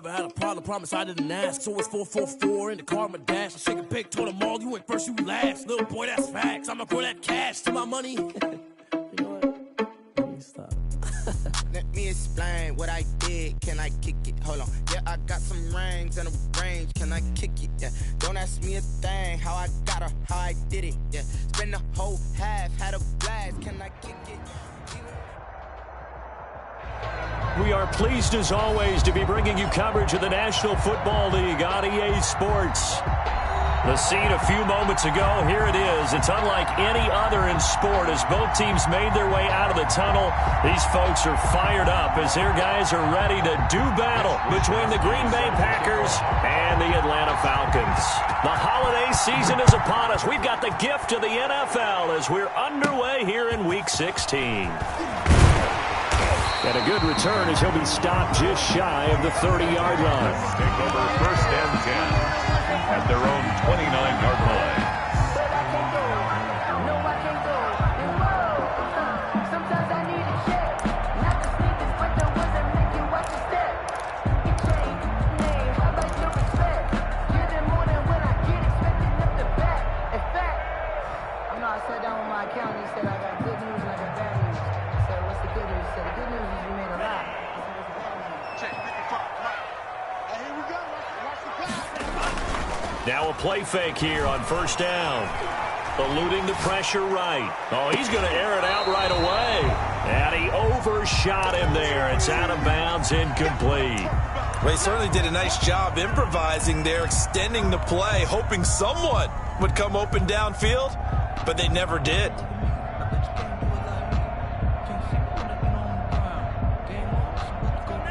I had a problem, promise I didn't ask. So it's 444 in the car, my dash. I shake a big, told them all, you went first, you last. Little boy, that's facts. I'ma grow that cash to my money. You know what? Let me stop. Let me explain what I did. Can I kick it? Hold on. Yeah, I got some rings and a range. Can I kick it? Yeah. Don't ask me a thing. How I got her, how I did it. Yeah. Spend the whole half, had a blast. Can I kick it? We are pleased, as always, to be bringing you coverage of the National Football League on EA Sports. The scene a few moments ago, here it is. It's unlike any other in sport as both teams made their way out of the tunnel. These folks are fired up as their guys are ready to do battle between the Green Bay Packers and the Atlanta Falcons. The holiday season is upon us. We've got the gift of the NFL as we're underway here in Week 16. And a good return as he'll be stopped just shy of the 30-yard line. Take over 1st and 10 at their own 29-yard line. I sat down with my accountant. He said, I got good news and I got bad news. I said, what's the good news? He said, the good news is you made a lot. I said, what's the bad news? Check, pick the clock. And here we go. Watch the pass. Now a play fake here on 1st down. Eluding the pressure right. Oh, he's going to air it out right away. And he overshot him there. It's out of bounds, incomplete. Well, he certainly did a nice job improvising there, extending the play, hoping someone would come open downfield, but they never did.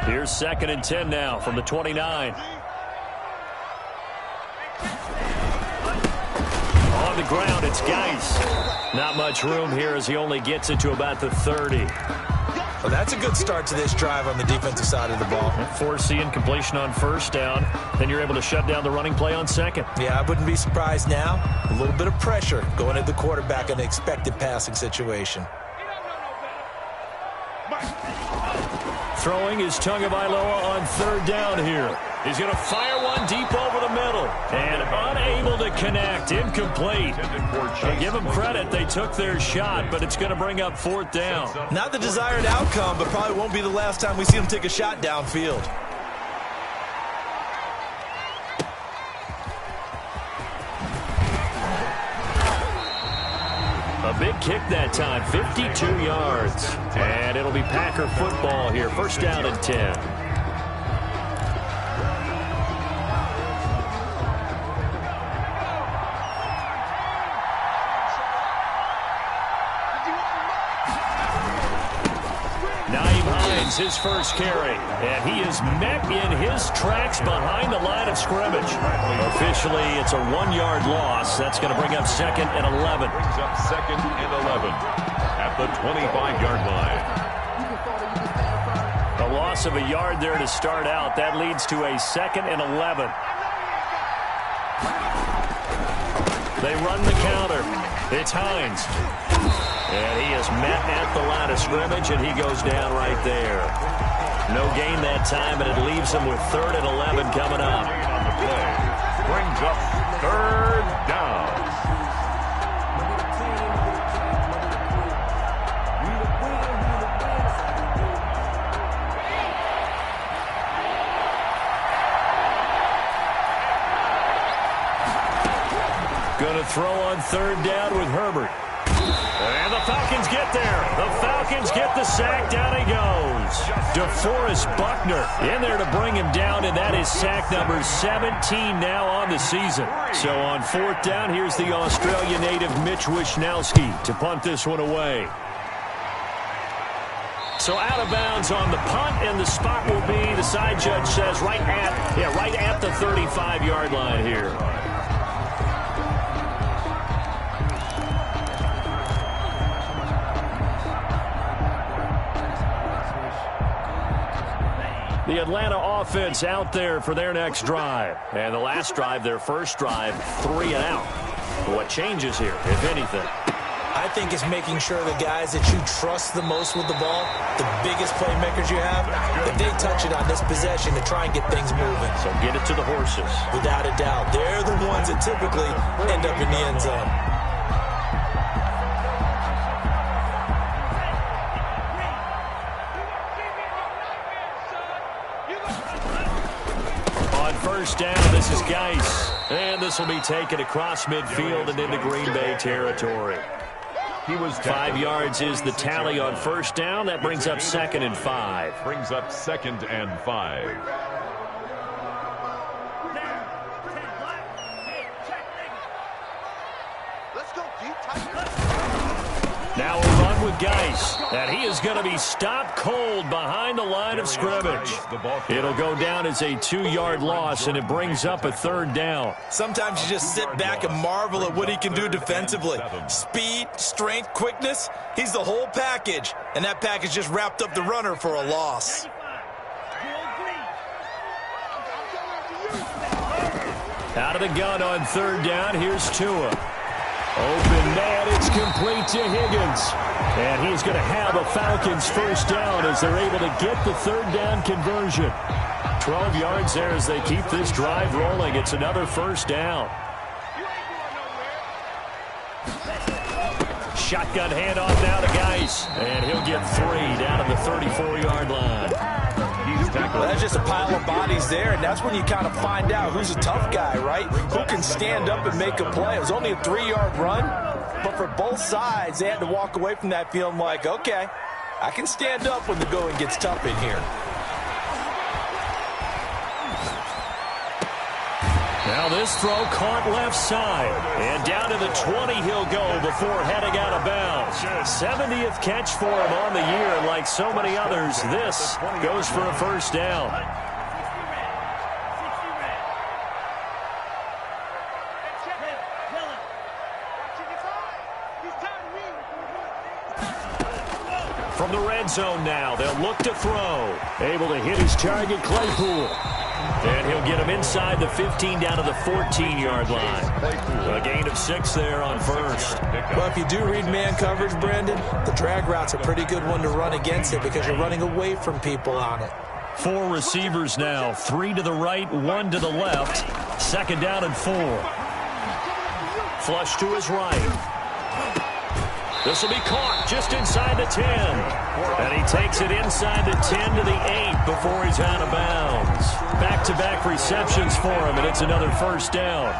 Here's 2nd and 10 now from the 29. On the ground, it's Geis. Not much room here as he only gets it to about the 30. Well, that's a good start to this drive on the defensive side of the ball. Force incompletion on 1st down. Then you're able to shut down the running play on 2nd. Yeah, I wouldn't be surprised now. A little bit of pressure going at the quarterback in an expected passing situation. Throwing is Tagovailoa on 3rd down here. He's going to fire one deep over the middle. And unable to connect. Incomplete. Give them credit. They took their shot, but it's going to bring up 4th down. Not the desired outcome, but probably won't be the last time we see him take a shot downfield. A big kick that time, 52 yards. And it'll be Packer football here, 1st down and 10. His first carry, and he is met in his tracks behind the line of scrimmage. Officially, it's a 1-yard loss. That's going to bring up 2nd and 11. Brings up 2nd and 11 at the 25-yard line. A loss of a yard there to start out. That leads to a 2nd and 11. They run the counter. It's Hines. And he is met at the line of scrimmage, and he goes down right there. No gain that time, and it leaves him with 3rd and 11 coming up. On the play. Brings up 3rd down. Going to throw on 3rd down with Herbert. And the Falcons get there. The Falcons get the sack. Down he goes. DeForest Buckner in there to bring him down, and that is sack number 17 now on the season. So on 4th down, here's the Australia native Mitch Wishnowsky to punt this one away. So out of bounds on the punt, and the spot will be, the side judge says, right at the 35-yard line here. The Atlanta offense out there for their next drive. And the last drive, their first drive, 3 and out. What changes here, if anything? I think it's making sure the guys that you trust the most with the ball, the biggest playmakers you have, that they touch it on this possession to try and get things moving. So get it to the horses. Without a doubt. They're the ones that typically end up in the end zone. On first down, this is Geis. And this will be taken across midfield and into Green Bay territory. 5 yards is the tally on first down. That brings up 2nd and 5. Brings up 2nd and 5. Now a run with Geis. And he is going to be stopped cold behind the line of scrimmage. It'll go down as a 2-yard loss, and it brings up a 3rd down. Sometimes you just sit back and marvel at what he can do defensively. Speed, strength, quickness, he's the whole package. And that package just wrapped up the runner for a loss. Out of the gun on 3rd down, here's Tua. Open man, it's complete to Higgins. And he's going to have a Falcons first down as they're able to get the 3rd down conversion. 12 yards there as they keep this drive rolling. It's another first down. Shotgun handoff now to Geis. And he'll get 3 down at the 34-yard line. Well, that's just a pile of bodies there, and that's when you kind of find out who's a tough guy, right? Who can stand up and make a play. It was only a 3-yard run, but for both sides, they had to walk away from that feeling like, okay, I can stand up when the going gets tough in here. Now this throw caught left side. And down to the 20 he'll go before heading out of bounds. 70th catch for him on the year. And like so many others, this goes for a first down. From the red zone now, they'll look to throw. Able to hit his target, Claypool. And he'll get him inside the 15 down to the 14-yard line. A gain of 6 there on first. Well, if you do read man coverage, Brandon, the drag route's a pretty good one to run against it because you're running away from people on it. 4 receivers now, 3 to the right, 1 to the left. 2nd down and 4. Flush to his right. This will be caught just inside the 10. And he takes it inside the 10 to the 8 before he's out of bounds. Back-to-back receptions for him, and it's another first down.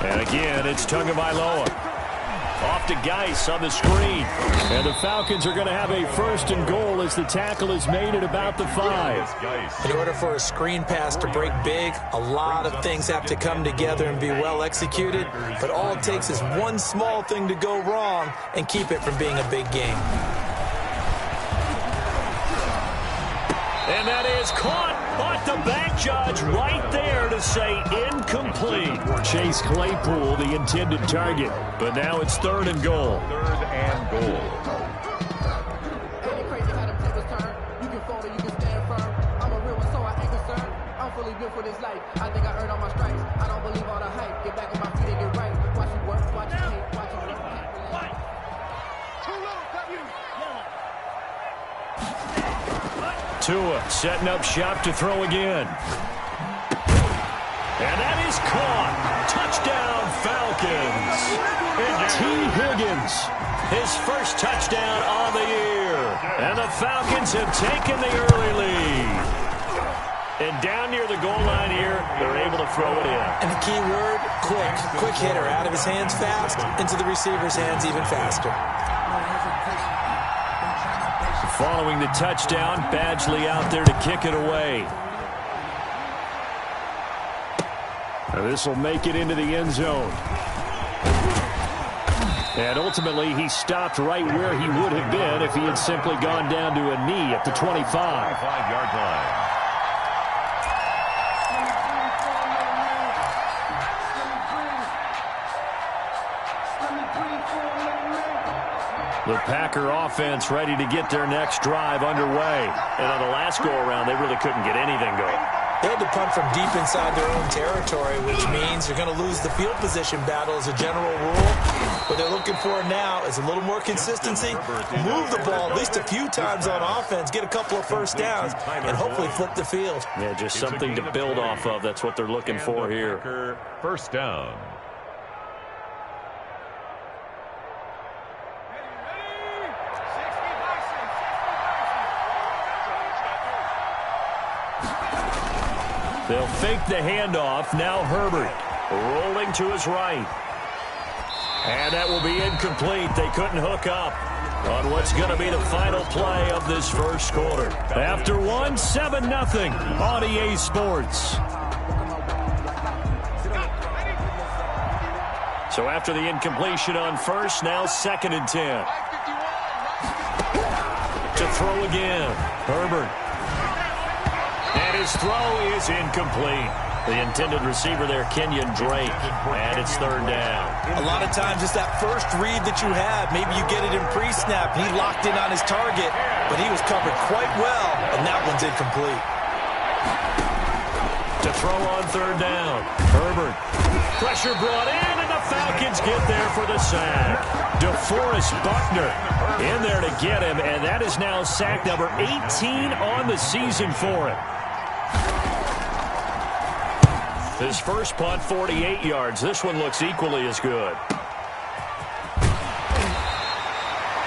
And again, it's Tagovailoa. Off to Geis on the screen. And the Falcons are going to have a 1st and goal as the tackle is made at about the 5. In order for a screen pass to break big, a lot of things have to come together and be well executed. But all it takes is one small thing to go wrong and keep it from being a big game. And that is caught, but the back judge right there to say incomplete. Chase Claypool, the intended target. But now it's 3rd and goal. 3rd and goal. Ain't it crazy how them tables turn? You can fold or you can stand firm. I'm a real one, so I ain't concerned. I'm fully built for this life. I think I earned all my stripes. I don't believe all the hype. Get back on my feet and get right. Watch you work, watch you hate, watch you work. Tua setting up shop to throw again. And that is caught. Touchdown, Falcons. And T. Higgins, his first touchdown on the year. And the Falcons have taken the early lead. And down near the goal line here, they're able to throw it in. And the key word, quick. Quick hitter, out of his hands fast, into the receiver's hands even faster. Following the touchdown, Badgley out there to kick it away. This will make it into the end zone. And ultimately, he stopped right where he would have been if he had simply gone down to a knee at the 25. 25-yard line. The Packer offense ready to get their next drive underway. And on the last go-around, they really couldn't get anything going. They had to punt from deep inside their own territory, which means you're going to lose the field position battle as a general rule. What they're looking for now is a little more consistency, move the ball at least a few times on offense, get a couple of first downs, and hopefully flip the field. Yeah, just something to build off of. That's what they're looking for here. First down. They'll fake the handoff. Now Herbert rolling to his right. And that will be incomplete. They couldn't hook up on what's going to be the final play of this first quarter. After one, 7-0 on EA Sports. So after the incompletion on first, now 2nd and 10. To throw again. Herbert. And his throw is incomplete. The intended receiver there, Kenyon Drake. And it's 3rd down. A lot of times it's that first read that you have. Maybe you get it in pre-snap, and he locked in on his target, but he was covered quite well, and that one's incomplete. To throw on 3rd down. Herbert. Pressure brought in, and the Falcons get there for the sack. DeForest Buckner in there to get him, and that is now sack number 18 on the season for him. His first punt, 48 yards. This one looks equally as good.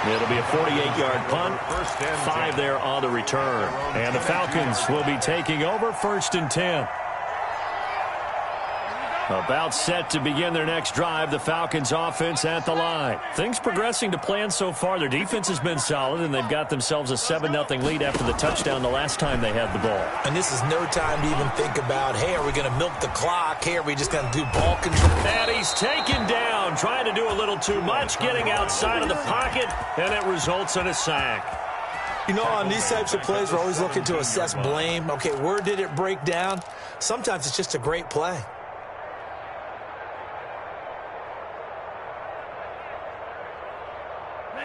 It'll be a 48-yard punt. 5 there on the return. And the Falcons will be taking over 1st and 10. About set to begin their next drive, the Falcons offense at the line. Things progressing to plan so far. Their defense has been solid, and they've got themselves a 7-0 lead after the touchdown the last time they had the ball. And this is no time to even think about, hey, are we going to milk the clock? Hey, are we just going to do ball control? And he's taken down, trying to do a little too much, getting outside of the pocket, and it results in a sack. You know, on these types of plays, we're always looking to assess blame. Okay, where did it break down? Sometimes it's just a great play.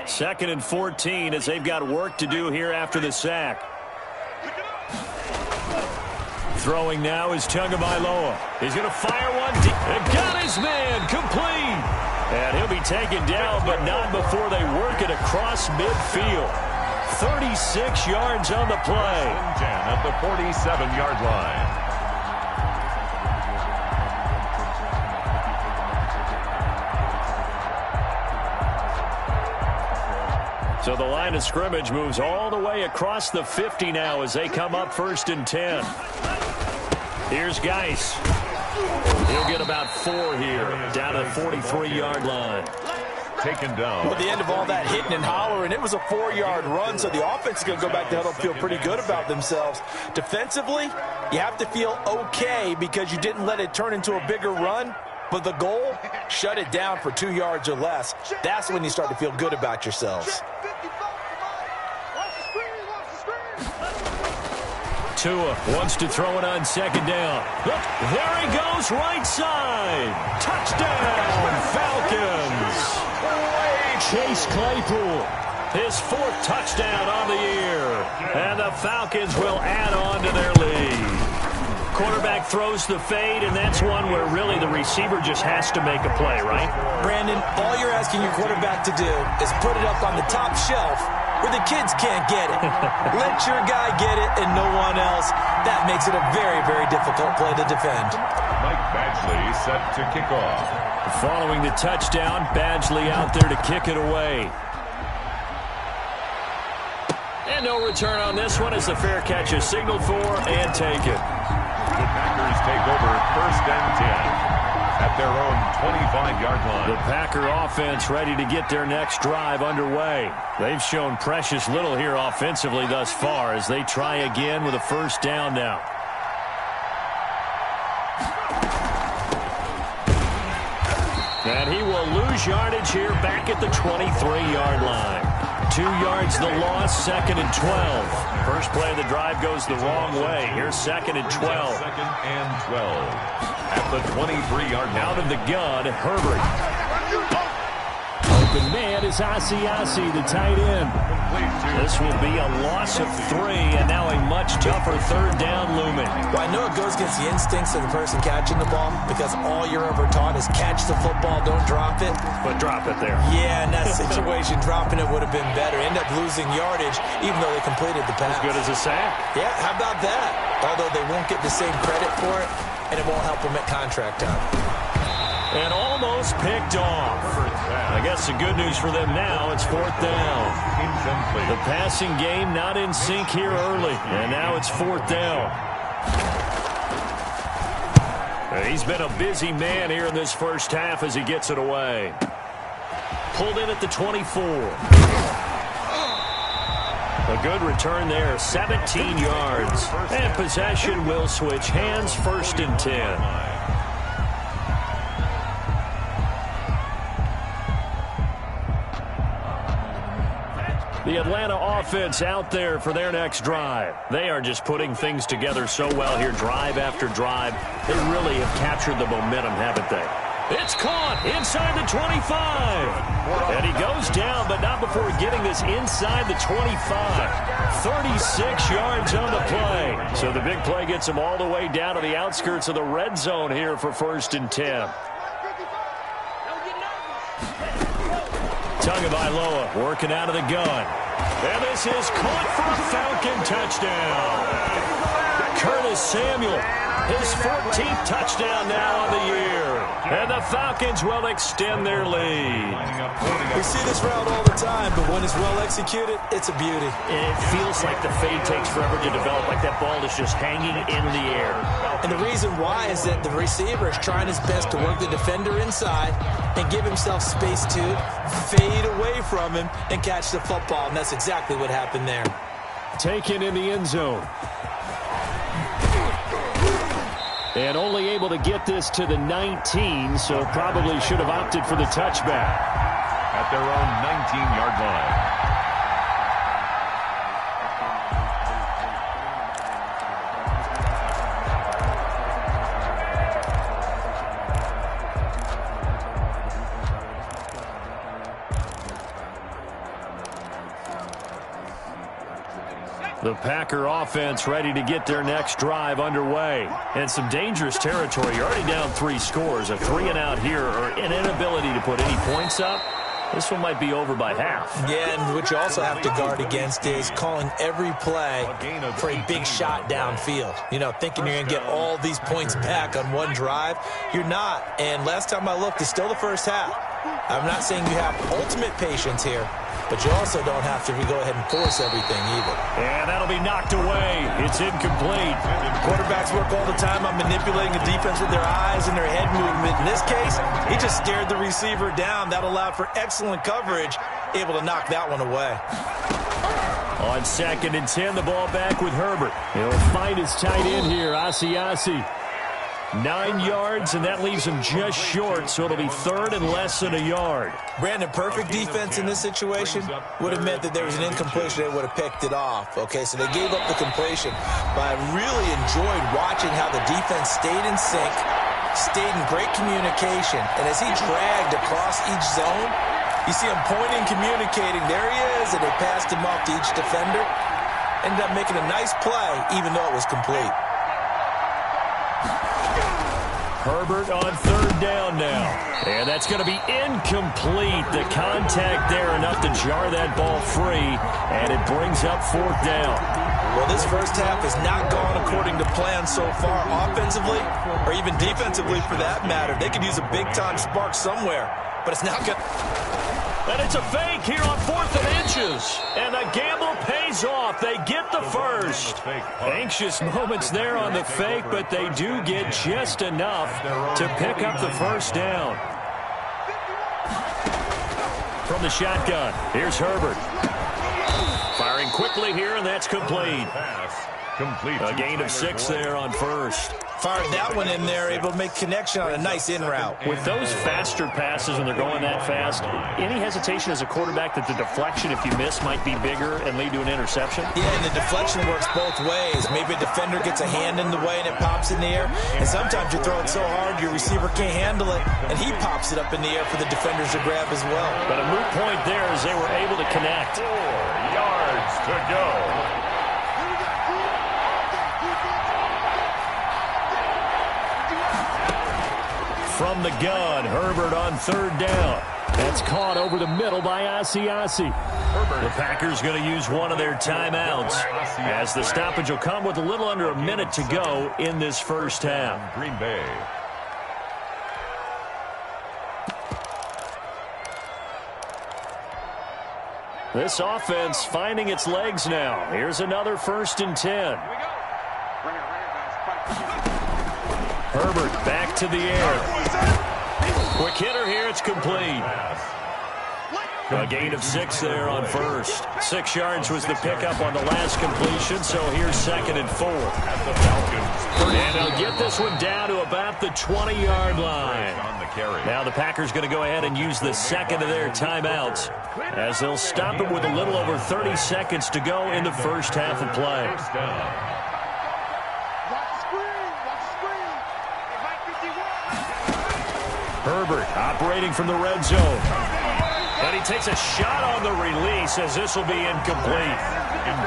2nd and 14 as they've got work to do here after the sack. Throwing now is Tagovailoa. He's going to fire one deep. And got his man complete. And he'll be taken down, but not before they work it across midfield. 36 yards on the play. 10 at the 47-yard line. So the line of scrimmage moves all the way across the 50 now as they come up 1st and 10. Here's Geis. He'll get about 4 here, down to the 43-yard line. Taken down. Well, at the end of all that hitting and hollering, it was a 4-yard run, so the offense is going to go back to huddle and feel pretty good about themselves. Defensively, you have to feel okay because you didn't let it turn into a bigger run. But the goal, shut it down for 2 yards or less. That's when you start to feel good about yourselves. Tua wants to throw it on 2nd down. Look, there he goes, right side. Touchdown, Falcons. Chase Claypool, his 4th touchdown on the year. And the Falcons will add on to their lead. Quarterback throws the fade, and that's one where really the receiver just has to make a play, right? Brandon, all you're asking your quarterback to do is put it up on the top shelf where the kids can't get it. Let your guy get it and no one else. That makes it a very, very difficult play to defend. Mike Badgley set to kick off. Following the touchdown, Badgley out there to kick it away. And no return on this one as the fair catch is signaled for and taken. The Packers take over 1st and 10 at their own 25-yard line. The Packer offense ready to get their next drive underway. They've shown precious little here offensively thus far as they try again with a 1st down now. And he will lose yardage here back at the 23-yard line. 2 yards the loss, 2nd and 12. First play of the drive goes the wrong way. Here's 2nd and 12. 2nd and 12 at the 23-yard line. Out of the gun, Herbert. Open man is Asiasi, the tight end. This will be a loss of 3, and now a much tougher third down looming. Well, I know it goes against the instincts of the person catching the ball because all you're ever taught is catch the football, don't drop it. But drop it there. Yeah, in that situation, dropping it would have been better. End up losing yardage, even though they completed the pass. As good as a sack. Yeah, how about that? Although they won't get the same credit for it, and it won't help them at contract time. And almost picked off. I guess the good news for them now, it's 4th down. The passing game not in sync here early, and now it's 4th down. He's been a busy man here in this first half as he gets it away. Pulled in at the 24. A good return there, 17 yards. And possession will switch hands, 1st and 10. The Atlanta offense out there for their next drive. They are just putting things together so well here, drive after drive. They really have captured the momentum, haven't they? It's caught inside the 25. And he goes down, but not before getting this inside the 25. 36 yards on the play. So the big play gets him all the way down to the outskirts of the red zone here for 1st and 10. Tagovailoa working out of the gun. And this is caught for a Falcon touchdown. Curtis Samuel, his 14th touchdown now on the year. And the Falcons will extend their lead. We see this route all the time, but when it's well executed, it's a beauty. It feels like the fade takes forever to develop, like that ball is just hanging in the air. And the reason why is that the receiver is trying his best to work the defender inside and give himself space to fade away from him and catch the football, and that's exactly what happened there. Taken in the end zone. And only able to get this to the 19, so probably should have opted for the touchback. At their own 19-yard line. The Packer offense ready to get their next drive underway. And some dangerous territory. You're already down 3 scores. A 3-and-out here or an inability to put any points up. This one might be over by half. Yeah, and what you also have to guard against is calling every play for a big shot downfield. You know, thinking you're going to get all these points back on one drive. You're not. And last time I looked, it's still the first half. I'm not saying you have ultimate patience here, but you also don't have to go ahead and force everything either. And that'll be knocked away. It's incomplete. Quarterbacks work all the time on manipulating the defense with their eyes and their head movement. In this case, he just stared the receiver down. That allowed for excellent coverage, able to knock that one away. On 2nd and 10, the ball back with Herbert. He'll find his tight end here, Asiasi. 9 yards, and that leaves him just short, so it'll be 3rd and less than a yard. Brandon, perfect defense in this situation would have meant that there was an incompletion. They would have picked it off. Okay, so they gave up the completion. But I really enjoyed watching how the defense stayed in sync, stayed in great communication, and as he dragged across each zone, you see him pointing, communicating. There he is, and they passed him off to each defender. Ended up making a nice play, even though it was complete. Herbert on 3rd down now. And that's going to be incomplete. The contact there enough to jar that ball free. And it brings up 4th down. Well, this first half has not gone according to plan so far offensively or even defensively for that matter. They could use a big-time spark somewhere, but it's not good. And it's a fake here on 4th and inches. And the gamble pays off. They get the first. Anxious moments there on the fake, but they do get just enough to pick up the first down. From the shotgun, here's Herbert. Firing quickly here, and that's complete. A gain of 6 there on 1st. Fired that one in there, able to make connection on a nice in route. With those faster passes and they're going that fast, any hesitation as a quarterback that the deflection, if you miss, might be bigger and lead to an interception? Yeah, and the deflection works both ways. Maybe a defender gets a hand in the way and it pops in the air, and sometimes you throw it so hard your receiver can't handle it, and he pops it up in the air for the defenders to grab as well. But a moot point there as they were able to connect. 4 yards. to go. From the gun, Herbert on third down. That's caught over the middle by Asiasi. The Packers going to use one of their timeouts as the stoppage will come with a little under a minute to go in this first half. Green Bay. This offense finding its legs now. Here's another 1st and 10. Herbert back to the air. Quick hitter here. It's complete. A gain of 6 there on first. 6 yards was the pickup on the last completion, so here's 2nd and 4. And they'll get this one down to about the 20-yard line. Now the Packers going to go ahead and use the second of their timeouts as they'll stop it with a little over 30 seconds to go in the first half of play. Herbert operating from the red zone. And he takes a shot on the release as this will be incomplete.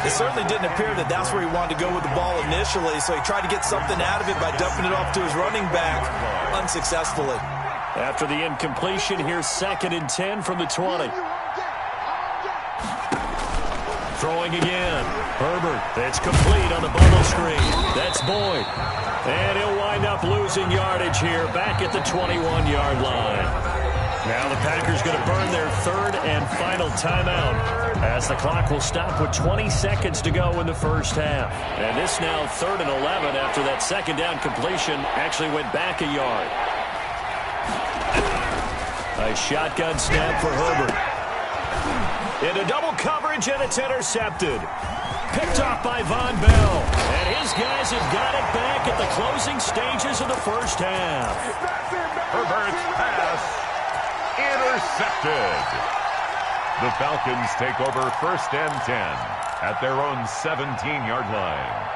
It certainly didn't appear that that's where he wanted to go with the ball initially, so he tried to get something out of it by dumping it off to his running back unsuccessfully. After the incompletion, here's 2nd and 10 from the 20. Throwing again. Herbert, it's complete on the bubble screen. That's Boyd. And he'll wind up losing yardage here back at the 21-yard line. Now the Packers going to burn their 3rd and final timeout as the clock will stop with 20 seconds to go in the first half. And this now 3rd and 11 after that 2nd down completion actually went back a yard. A shotgun snap for Herbert. Into double coverage, and it's intercepted. Picked off by Von Bell. And his guys have got it back at the closing stages of the first half. Herbert's pass intercepted. The Falcons take over 1st and 10 at their own 17-yard line.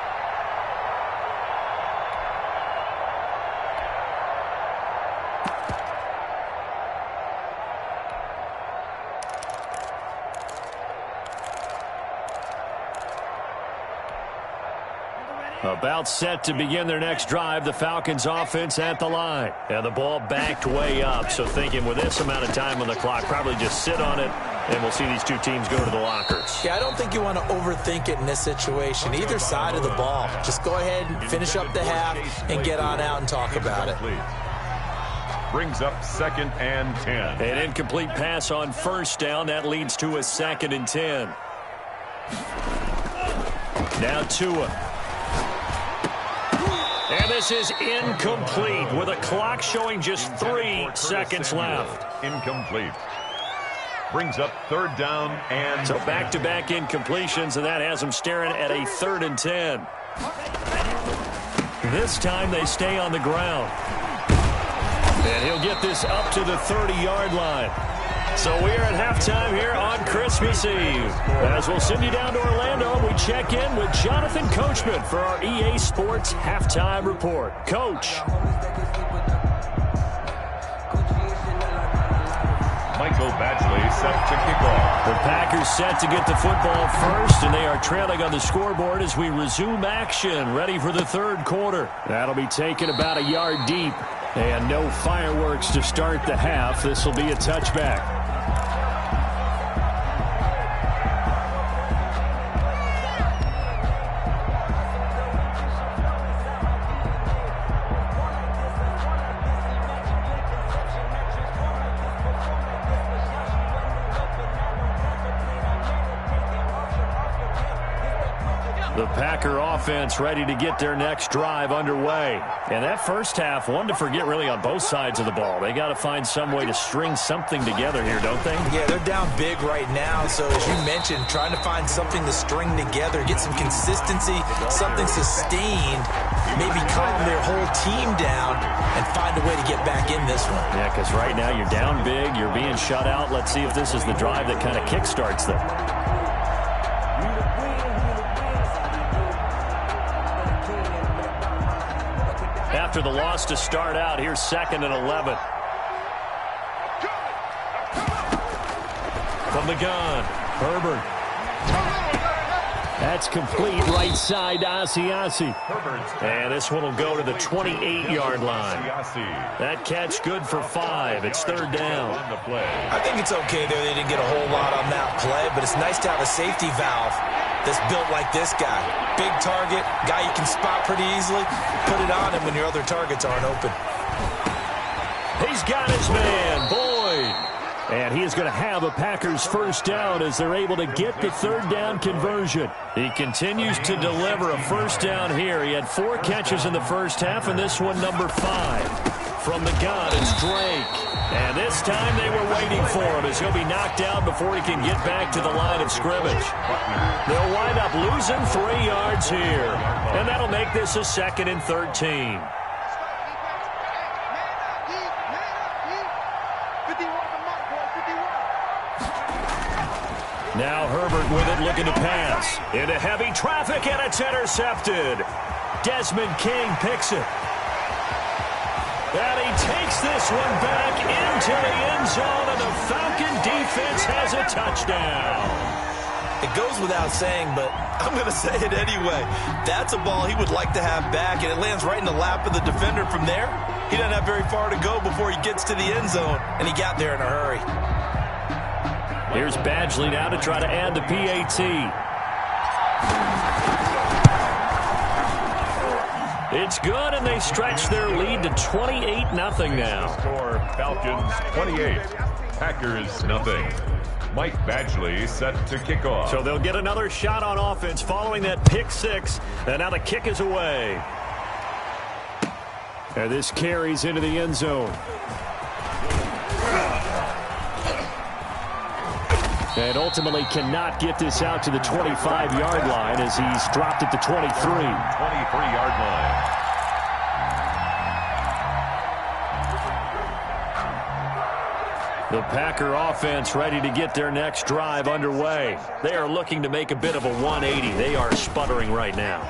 About set to begin their next drive, the Falcons offense at the line. And the ball backed way up, so thinking with this amount of time on the clock, probably just sit on it, and we'll see these two teams go to the lockers. Yeah, I don't think you want to overthink it in this situation. Either side of the ball. Just go ahead and finish up the half and get on out and talk about it. Brings up 2nd and 10. An incomplete pass on 1st down. That leads to a 2nd and 10. Now Tua. And this is incomplete with a clock showing just 3 seconds left. Incomplete. Brings up 3rd down and... So back-to-back incompletions, and that has them staring at a 3rd and 10. This time they stay on the ground. And he'll get this up to the 30-yard line. So we are at halftime here on Christmas Eve. As we'll send you down to Orlando, we check in with Jonathan Coachman for our EA Sports Halftime Report. Coach. Michael Badgley set to kick off. The Packers set to get the football first, and they are trailing on the scoreboard as we resume action, ready for the 3rd quarter. That'll be taken about a yard deep, and no fireworks to start the half. This will be a touchback. The Packer offense ready to get their next drive underway. And that first half, one to forget really on both sides of the ball. They got to find some way to string something together here, don't they? Yeah, they're down big right now. So as you mentioned, trying to find something to string together, get some consistency, something sustained, maybe calm their whole team down and find a way to get back in this one. Yeah, because right now you're down big, you're being shut out. Let's see if this is the drive that kind of kickstarts them. After the loss to start out, here's 2nd and 11. From the gun, Herbert. That's complete right side to Asiasi. And this one will go to the 28-yard line. That catch good for 5. It's third down. I think it's okay there. They didn't get a whole lot on that play, but it's nice to have a safety valve that's built like this guy. Big target, guy you can spot pretty easily. Put it on him when your other targets aren't open. He's got his man, Boyd. And he is going to have a Packers first down as they're able to get the third down conversion. He continues to deliver a first down here. He had 4 catches in the first half, and this one number 5. From the gun, it's Drake. And this time they were waiting for him as he'll be knocked down before he can get back to the line of scrimmage. They'll wind up losing 3 yards here. And that'll make this a 2nd and 13. Now Herbert with it, looking to pass. Into heavy traffic, and it's intercepted. Desmond King picks it. And he takes this one back into the end zone, and the Falcon defense has a touchdown. It goes without saying, but I'm going to say it anyway. That's a ball he would like to have back, and it lands right in the lap of the defender from there. He doesn't have very far to go before he gets to the end zone, and he got there in a hurry. Here's Badgley now to try to add the PAT. It's good, and they stretch their lead to 28-0 now. Score Falcons 28, Packers nothing. Mike Badgley set to kick off. So they'll get another shot on offense following that pick 6, and now the kick is away. And this carries into the end zone. And ultimately cannot get this out to the 25-yard line as he's dropped at the 23. 23-yard line. The Packer offense ready to get their next drive underway. They are looking to make a bit of a 180. They are sputtering right now.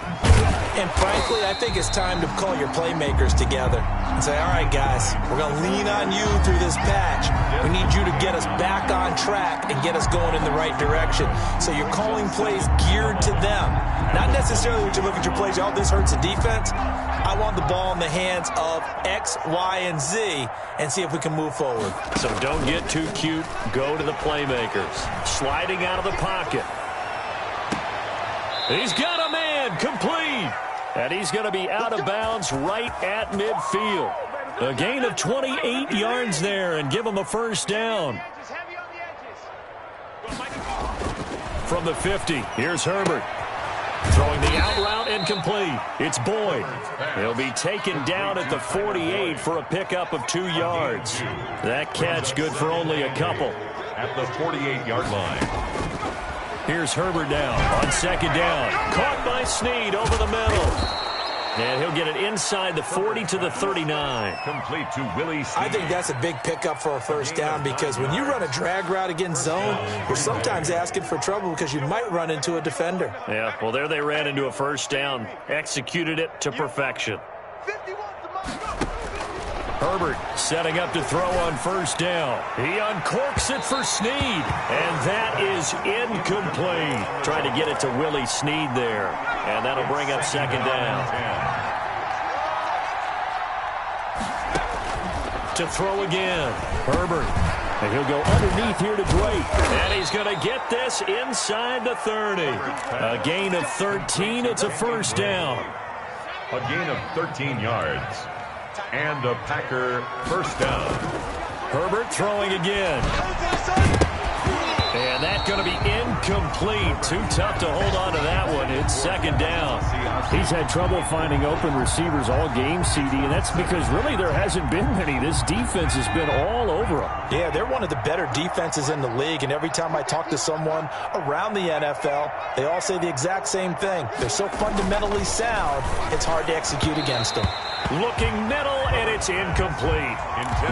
And frankly, I think it's time to call your playmakers together and say, all right, guys, we're going to lean on you through this patch. We need you to get us back on track and get us going in the right direction. So you're calling plays geared to them. Not necessarily when you look at your plays, oh, this hurts the defense. I want the ball in the hands of X, Y, and Z and see if we can move forward. So don't get too cute. Go to the playmakers. Sliding out of the pocket. He's got a man complete. And he's going to be out of bounds right at midfield. A gain of 28 yards there and give him a first down. From the 50, here's Herbert. Throwing the out route incomplete. It's Boyd. He'll be taken down at the 48 for a pickup of 2 yards. That catch good for only a couple. At the 48-yard line. Here's Herbert now on second down. Caught by Snead over the middle. And he'll get it inside the 40 to the 39. Complete to Willie Snead. I think that's a big pickup for a first down because when you run a drag route against zone, you're sometimes asking for trouble because you might run into a defender. Yeah, well, there they ran into a first down. Executed it to perfection. Herbert setting up to throw on first down. He uncorks it for Snead, and that is incomplete. Trying to get it to Willie Snead there, and that'll bring up second down. To throw again, Herbert, and he'll go underneath here to Drake, and he's going to get this inside the 30. A gain of 13, it's a first down. A gain of 13 yards. And a Packer first down. Herbert throwing again. And that's going to be incomplete. Too tough to hold on to that one. It's second down. He's had trouble finding open receivers all game, CD, and that's because really there hasn't been many. This defense has been all over him. Yeah, they're one of the better defenses in the league, and every time I talk to someone around the NFL, they all say the exact same thing. They're so fundamentally sound, it's hard to execute against them. Looking middle, and it's incomplete.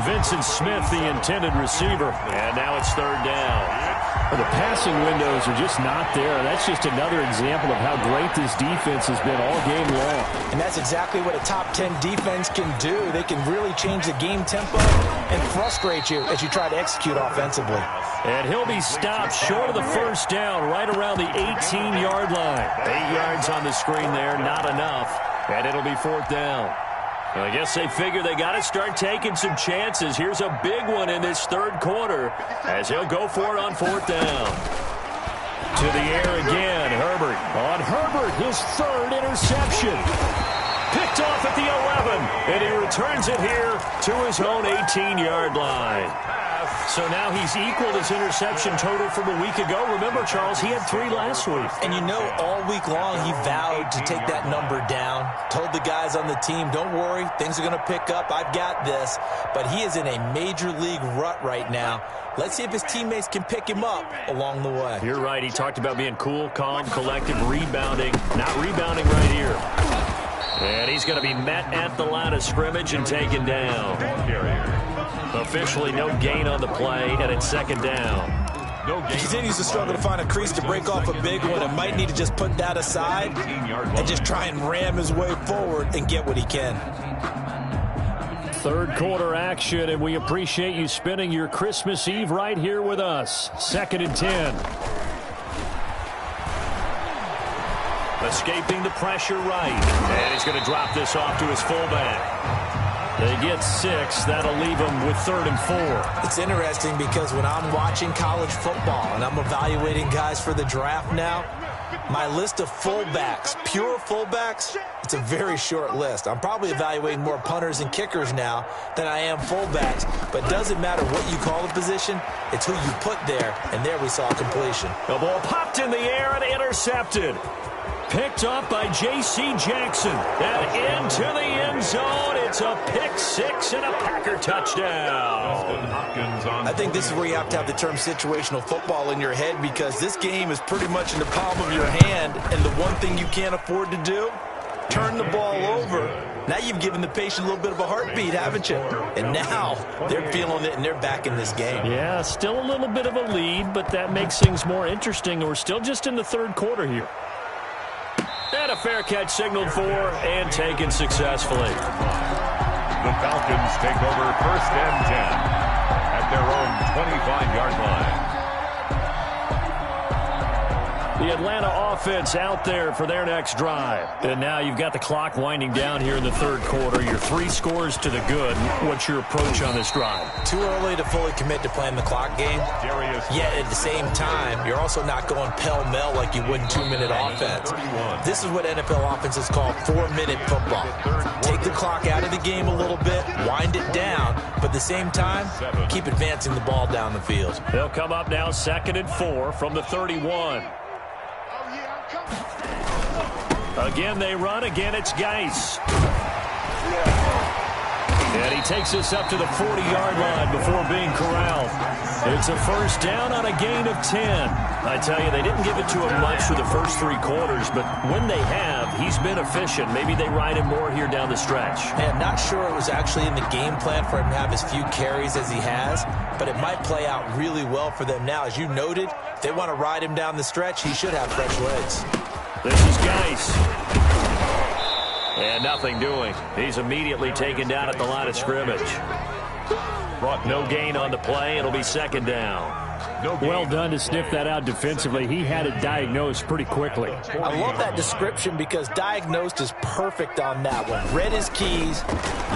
Vincent Smith, the intended receiver, and now it's third down. Well, the passing windows are just not there. That's just another example of how great this defense has been all game long. And that's exactly what a top 10 defense can do. They can really change the game tempo and frustrate you as you try to execute offensively. And he'll be stopped short of the first down right around the 18-yard line. 8 yards on the screen there, not enough. And it'll be 4th down. I guess they figure they got to start taking some chances. Here's a big one in this third quarter as he'll go for it on 4th down. To the air again, Herbert. On Herbert, his 3rd interception. Picked off at the 11, and he returns it here to his own 18-yard line. So now he's equaled his interception total from a week ago. Remember, Charles, he had 3 last week. And you know, all week long he vowed to take that number down. Told the guys on the team, don't worry, things are going to pick up. I've got this. But he is in a major league rut right now. Let's see if his teammates can pick him up along the way. You're right. He talked about being cool, calm, collective, rebounding. Not rebounding right here. And he's going to be met at the line of scrimmage and taken down. Officially no gain on the play, and it's 2nd down. He continues to struggle to find a crease to break off a big one, and might need to just put that aside and just try and ram his way forward and get what he can. Third quarter action, and we appreciate you spending your Christmas Eve right here with us. 2nd and 10. Escaping the pressure right. And he's going to drop this off to his fullback. They get 6. That'll leave them with 3rd and 4. It's interesting because when I'm watching college football and I'm evaluating guys for the draft now, my list of fullbacks, pure fullbacks, it's a very short list. I'm probably evaluating more punters and kickers now than I am fullbacks. But it doesn't matter what you call the position, it's who you put there. And there we saw completion. The ball popped in the air and intercepted. Picked up by J.C. Jackson. And into the end zone. It's a pick 6 and a Packer touchdown. I think this is where you have to have the term situational football in your head, because this game is pretty much in the palm of your hand. And the one thing you can't afford to do, turn the ball over. Now you've given the patient a little bit of a heartbeat, haven't you? And now they're feeling it, and they're back in this game. Yeah, still a little bit of a lead, but that makes things more interesting. We're still just in the third quarter here. And a fair catch signaled for and taken successfully. The Falcons take over 1st and 10 at their own 25-yard line. The Atlanta offense out there for their next drive. And now you've got the clock winding down here in the third quarter. Your 3 scores to the good. What's your approach on this drive? Too early to fully commit to playing the clock game. Yet at the same time, you're also not going pell-mell like you would in 2-minute offense. This is what NFL offenses call 4-minute football. Take the clock out of the game a little bit, wind it down, but at the same time, keep advancing the ball down the field. They'll come up now 2nd and 4 from the 31. Again, they run. Again, it's Geis. And he takes us up to the 40-yard line before being corralled. It's a first down on a gain of 10. I tell you, they didn't give it to him much for the first 3 quarters, but when they have, he's been efficient. Maybe they ride him more here down the stretch. I'm not sure it was actually in the game plan for him to have as few carries as he has, but it might play out really well for them now. As you noted, if they want to ride him down the stretch, he should have fresh legs. This is Geis. And nothing doing. He's immediately taken down at the line of scrimmage. No gain on the play. It'll be 2nd down. Well done to sniff that out defensively. He had it diagnosed pretty quickly. I love that description because diagnosed is perfect on that one. Read his keys,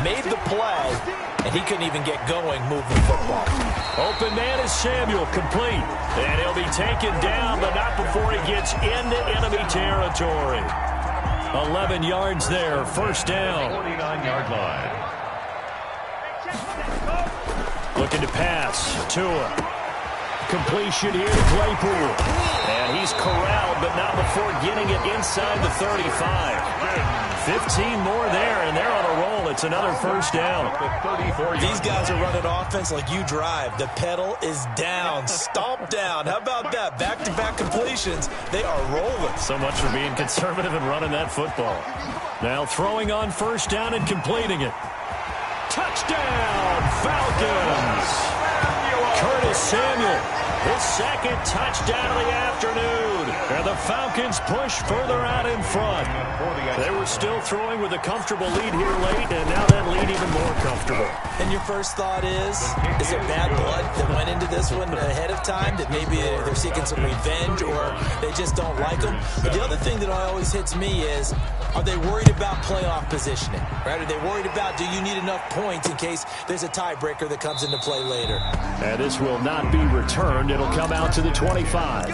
made the play, and he couldn't even get going moving the football. Open man is Samuel, complete. And he'll be taken down, but not before he gets into enemy territory. 11 yards there, first down. 49-yard line. Looking to pass. Tua. Completion here to Claypool. And he's corralled, but not before getting it inside the 35. 15 more there, and they're on a roll. It's another first down. These guys are running offense like you drive. The pedal is down, stomp down. How about that? Back-to-back completions. They are rolling. So much for being conservative and running that football. Now throwing on first down and completing it. Touchdown, Falcons! Curtis Samuel, his 2nd. second touchdown of the afternoon. And the Falcons push further out in front. They were still throwing with a comfortable lead here late, and now that lead even more comfortable. And your first thought is there bad blood that went into this one ahead of time, that maybe they're seeking some revenge or they just don't like them? But the other thing that always hits me is, are they worried about playoff positioning? Right? Are they worried about, do you need enough points in case there's a tiebreaker that comes into play later? And this will not be returned. It'll come out to the 25.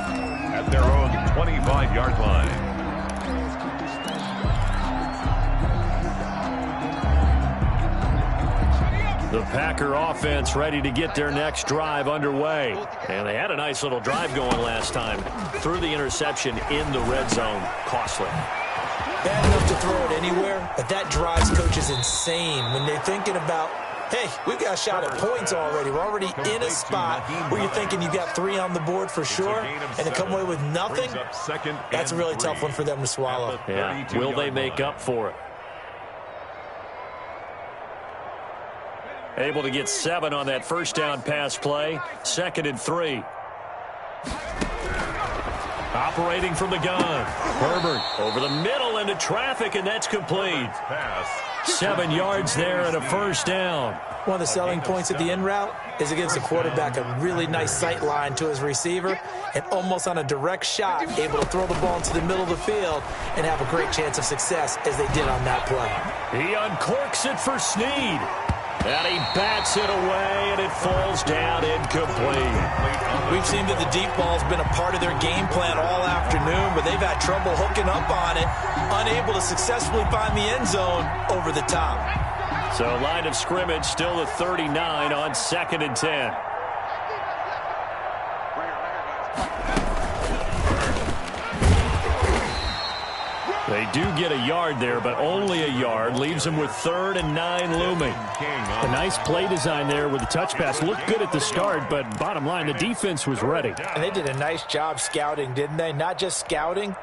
At their own 25-yard line. The Packer offense ready to get their next drive underway. And they had a nice little drive going last time. Threw the interception in the red zone. Costly. Bad enough to throw it anywhere, but that drives coaches insane when they're thinking about, hey, we've got a shot at points already. We're already in a spot where you're thinking you got 3 on the board for sure, and to come away with nothing, that's a really tough one for them to swallow. Yeah, will they make up for it? Able to get 7 on that first down pass play. 2nd and 3. Operating from the gun. Herbert over the middle into traffic, and that's complete. 7 yards there and a first down. One of the selling points of the in route is against the quarterback, a really nice sight line to his receiver, and almost on a direct shot, able to throw the ball into the middle of the field and have a great chance of success as they did on that play. He uncorks it for Snead. And he bats it away, and it falls down incomplete. We've seen that the deep ball's been a part of their game plan all afternoon, but they've had trouble hooking up on it, unable to successfully find the end zone over the top. So line of scrimmage still the 39 on 2nd and 10. They do get a yard there, but only a yard. Leaves them with 3rd and 9 looming. A nice play design there with the touch pass. Looked good at the start, but bottom line, the defense was ready. And they did a nice job scouting, didn't they? Not just scouting,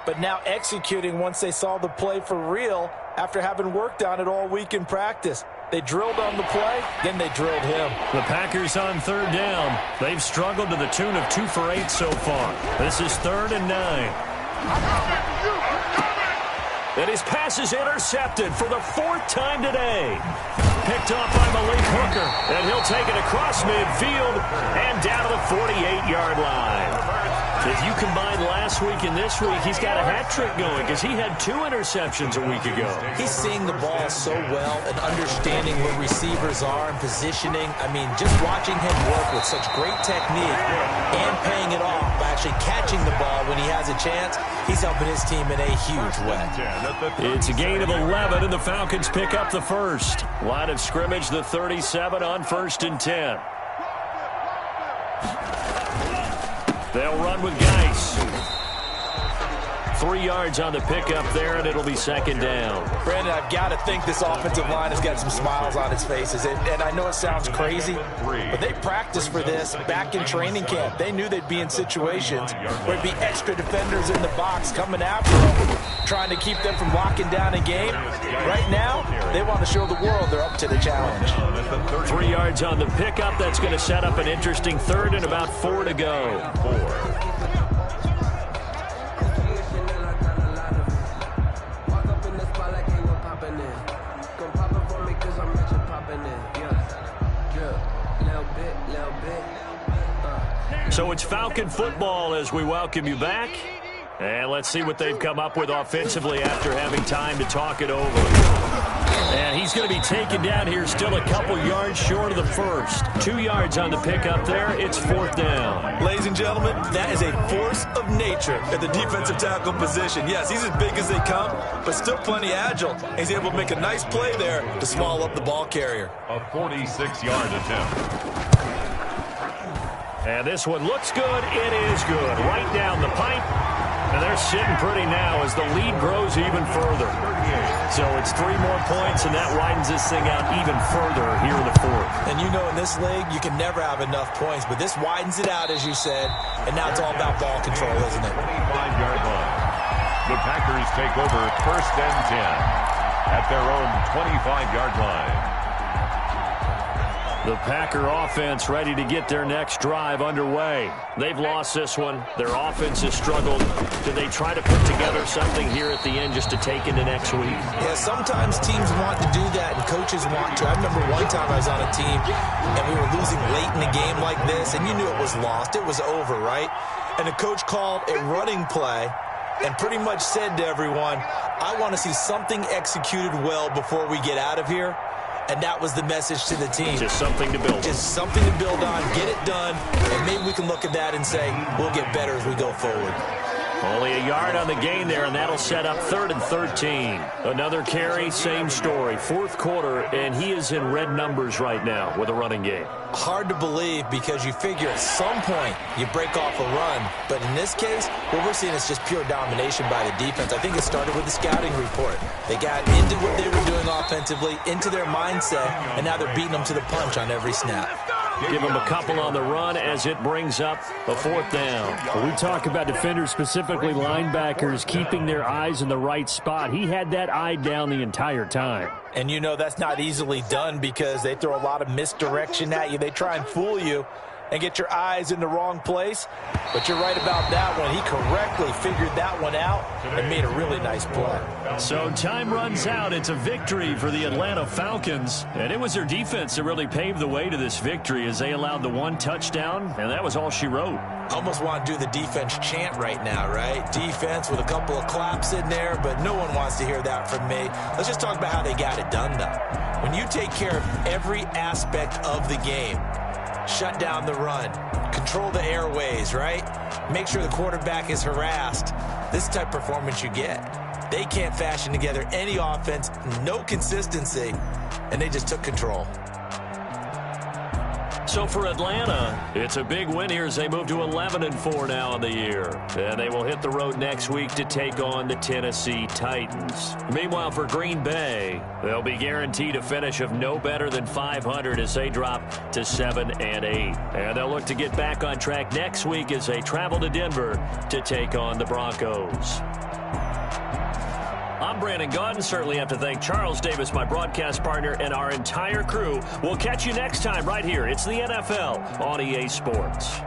but now executing once they saw the play for real after having worked on it all week in practice. They drilled on the play, then they drilled him. The Packers on 3rd down. They've struggled to the tune of 2 for 8 so far. This is 3rd and 9. And his pass is intercepted for the 4th time today. Picked off by Malik Hooker. And he'll take it across midfield and down to the 48-yard line. If you combine last week and this week, he's got a hat trick going because he had 2 interceptions a week ago. He's seeing the ball so well and understanding where receivers are and positioning. I mean, just watching him work with such great technique and paying it off by actually catching the ball when he has a chance, he's helping his team in a huge way. It's a gain of 11, and the Falcons pick up the first. Line of scrimmage, the 37 on 1st and 10. They'll run with Geis. 3 yards on the pickup there, and it'll be 2nd down. Brandon, I've got to think this offensive line has got some smiles on its faces. And I know it sounds crazy, but they practiced for this back in training camp. They knew they'd be in situations where it'd be extra defenders in the box coming after them, trying to keep them from locking down a game. Right now, they want to show the world they're up to the challenge. 3 yards on the pickup. That's going to set up an interesting 3rd and about 4 to go. 4. So it's Falcon football as we welcome you back. And let's see what they've come up with offensively after having time to talk it over. And he's going to be taken down here still a couple yards short of the first. 2 yards on the pickup there. It's 4th down. Ladies and gentlemen, that is a force of nature at the defensive tackle position. Yes, he's as big as they come, but still plenty agile. He's able to make a nice play there to swallow up the ball carrier. A 46-yard attempt. And this one looks good. It is good. Right down the pipe. And they're sitting pretty now as the lead grows even further. So it's 3 more points, and that widens this thing out even further here in the 4th. And you know in this league, you can never have enough points, but this widens it out, as you said, and now it's all about ball control, isn't it? 25-yard line. The Packers take over 1st and 10 at their own 25-yard line. The Packer offense ready to get their next drive underway. They've lost this one. Their offense has struggled. Do they try to put together something here at the end just to take into next week? Yeah, sometimes teams want to do that and coaches want to. I remember one time I was on a team and we were losing late in a game like this, and you knew it was lost. It was over, right? And the coach called a running play and pretty much said to everyone, I want to see something executed well before we get out of here. And that was the message to the team. Just something to build on. Just something to build on, get it done, and maybe we can look at that and say, we'll get better as we go forward. Only a yard on the gain there, and that'll set up 3rd and 13. Another carry, same story. 4th quarter, and he is in red numbers right now with a running game. Hard to believe because you figure at some point you break off a run. But in this case, what we're seeing is just pure domination by the defense. I think it started with the scouting report. They got into what they were doing offensively, into their mindset, and now they're beating them to the punch on every snap. Give them a couple on the run as it brings up a 4th down. When we talk about defenders, specifically linebackers, keeping their eyes in the right spot. He had that eye down the entire time. And you know that's not easily done because they throw a lot of misdirection at you. They try and fool you and get your eyes in the wrong place. But you're right about that one. He correctly figured that one out and made a really nice play. So time runs out. It's a victory for the Atlanta Falcons. And it was their defense that really paved the way to this victory as they allowed the 1 touchdown, and that was all she wrote. I almost want to do the defense chant right now, right? Defense with a couple of claps in there, but no one wants to hear that from me. Let's just talk about how they got it done, though. When you take care of every aspect of the game, shut down the run, control the airways, right? Make sure the quarterback is harassed. This is the type of performance you get. They can't fashion together any offense, no consistency, and they just took control. So for Atlanta, it's a big win here as they move to 11-4 now in the year. And they will hit the road next week to take on the Tennessee Titans. Meanwhile, for Green Bay, they'll be guaranteed a finish of no better than 500 as they drop to 7-8. And they'll look to get back on track next week as they travel to Denver to take on the Broncos. I'm Brandon Gaudin. Certainly have to thank Charles Davis, my broadcast partner, and our entire crew. We'll catch you next time right here. It's the NFL on EA Sports.